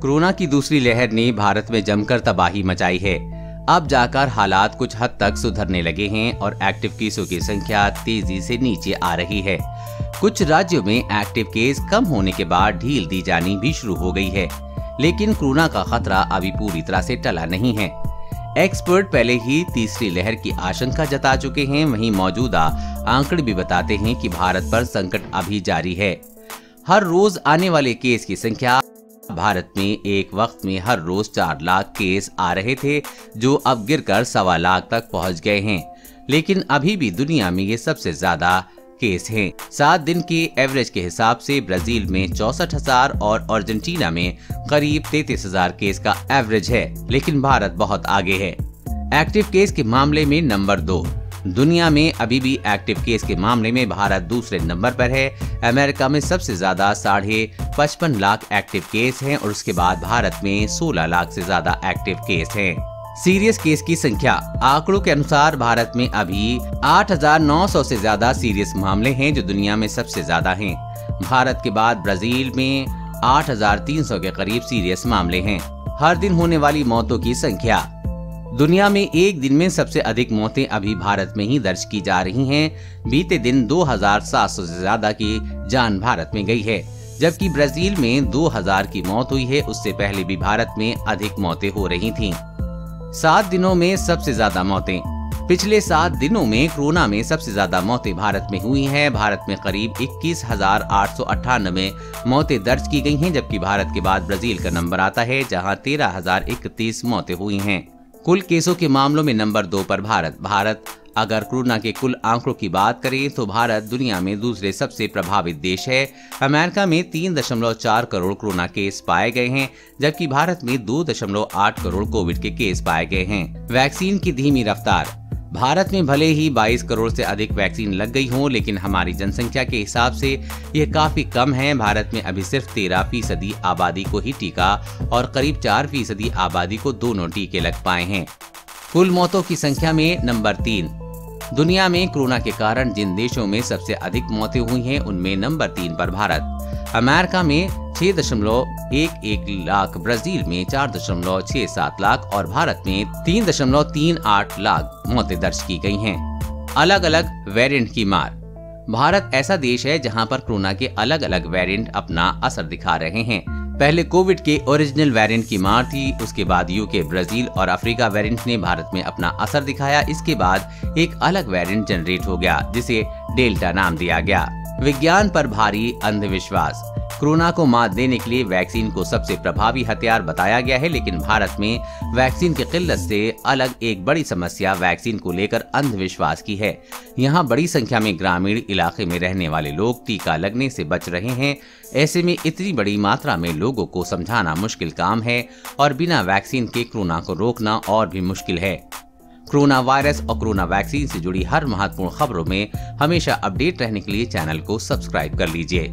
Corona की दूसरी लहर ने भारत में जमकर तबाही मचाई है। अब जाकर हालात कुछ हद तक सुधरने लगे हैं और एक्टिव केसों की संख्या तेजी से नीचे आ रही है। कुछ राज्यों में एक्टिव केस कम होने के बाद ढील दी जानी भी शुरू हो गई है, लेकिन कोरोना का खतरा अभी पूरी तरह से टला नहीं है। एक्सपर्ट पहले ही तीसरी लहर की आशंका जता चुके हैं। वहीं मौजूदा आंकड़े भी बताते हैं कि भारत पर संकट अभी जारी है। हर रोज आने वाले केस की संख्या भारत में एक वक्त में हर रोज 4 लाख केस आ रहे थे, जो अब गिरकर 1.25 लाख तक पहुंच गए हैं। लेकिन अभी भी दुनिया में ये सबसे ज्यादा केस हैं। 7 दिन के एवरेज के हिसाब से ब्राजील में 64,000 और अर्जेंटीना में करीब 33,000 केस का एवरेज है, लेकिन भारत बहुत आगे है। एक्टिव केस के मामले में नंबर 2। दुनिया में अभी भी एक्टिव केस के मामले में भारत दूसरे नंबर पर है। अमेरिका में सबसे ज्यादा 55 लाख एक्टिव केस हैं और उसके बाद भारत में 16 लाख से ज्यादा एक्टिव केस हैं। सीरियस केस की संख्या आंकड़ों के अनुसार भारत में अभी 8,900 से ज्यादा सीरियस मामले हैं, जो दुनिया में सबसे ज्यादा हैं। भारत के बाद ब्राजील में 8,300 के करीब सीरियस मामले हैं। हर दिन होने वाली मौतों की संख्या दुनिया में एक दिन में सबसे अधिक मौतें अभी भारत में ही दर्ज की जा रही हैं। बीते दिन 2,700 से ज्यादा की जान भारत में गई है, जबकि ब्राजील में 2,000 की मौत हुई है। उससे पहले भी भारत में अधिक मौतें हो रही थीं। 7 दिनों में सबसे ज्यादा मौतें। पिछले 7 दिनों में कोरोना में सबसे ज्यादा मौतें भारत में हुई हैं। भारत में करीब 21,898 मौतें दर्ज की गई हैं, जबकि भारत के बाद ब्राजील का नंबर आता है, जहां 13,031 मौतें हुई हैं। कुल केसों के मामलों में नंबर 2 पर भारत अगर कोरोना के कुल आंकड़ों की बात करें तो भारत दुनिया में दूसरे सबसे प्रभावित देश है। अमेरिका में 3.4 करोड़ कोरोना केस पाए गए हैं, जबकि भारत में 2.8 करोड़ कोविड के केस पाए गए हैं। वैक्सीन की धीमी रफ्तार। भारत में भले ही 22 करोड़ से अधिक वैक्सीन लग गई हो, लेकिन हमारी जनसंख्या के हिसाब से ये काफी कम है। भारत में अभी सिर्फ 13% आबादी को ही टीका और करीब 4% आबादी को दोनों टीके लग पाए हैं। कुल मौतों की संख्या में नंबर 3। दुनिया में कोरोना के कारण जिन देशों में सबसे अधिक मौतें हुई हैं, उनमें नंबर 3 पर भारत। अमेरिका में 6.11 लाख, ब्राजील में 4.67 लाख और भारत में 3.38 लाख मौतें दर्ज की गई हैं। अलग अलग वेरिएंट की मार। भारत ऐसा देश है जहां पर कोरोना के अलग अलग वेरिएंट अपना असर दिखा रहे हैं। पहले कोविड के ओरिजिनल वेरिएंट की मार थी, उसके बाद यूके, ब्राजील और अफ्रीका वेरिएंट ने भारत में अपना असर दिखाया। इसके बाद एक अलग वेरिएंट जनरेट हो गया, जिसे डेल्टा नाम दिया गया। विज्ञान पर भारी अंधविश्वास। कोरोना को मात देने के लिए वैक्सीन को सबसे प्रभावी हथियार बताया गया है, लेकिन भारत में वैक्सीन की किल्लत से अलग एक बड़ी समस्या वैक्सीन को लेकर अंधविश्वास की है। यहाँ बड़ी संख्या में ग्रामीण इलाके में रहने वाले लोग टीका लगने से बच रहे हैं। ऐसे में इतनी बड़ी मात्रा में लोगों को समझाना मुश्किल काम है और बिना वैक्सीन के कोरोना को रोकना और भी मुश्किल है। कोरोना वायरस और कोरोना वैक्सीन से जुड़ी हर महत्वपूर्ण खबरों में हमेशा अपडेट रहने के लिए चैनल को सब्सक्राइब कर लीजिए।